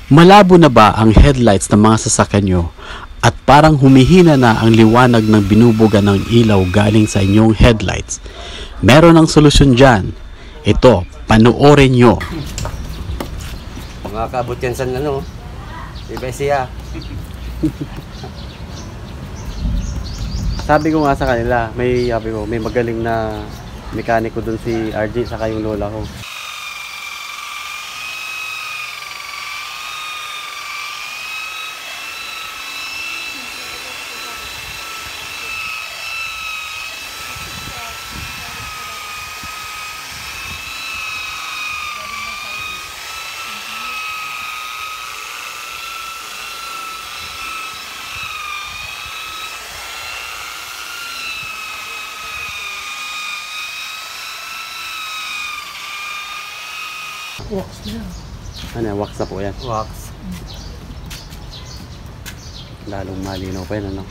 Malabo na ba ang headlights ng mga sasakyan nyo at parang humihina na ang liwanag ng binubuga ng ilaw galing sa inyong headlights? Meron ang solusyon dyan. Ito, panoorin nyo. Mga kaabot yan sa ano, iba siya. Sabi ko nga sa kanila, may magaling na mekaniko dun si RJ saka yung lola ko. Wax na. Ano, wax na po yan. Wax. Lalong malinaw pa yan, ano?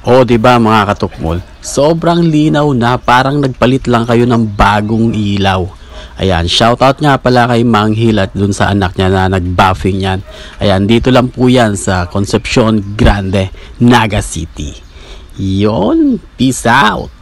O, diba mga katukmol? Sobrang linaw na, parang nagpalit lang kayo ng bagong ilaw. Ayan, shoutout nga pala kay Mang Hilat dun sa anak niya na nag-buffing yan. Ayan, dito lang po yan sa Concepcion Grande, Naga City. Yon, peace out!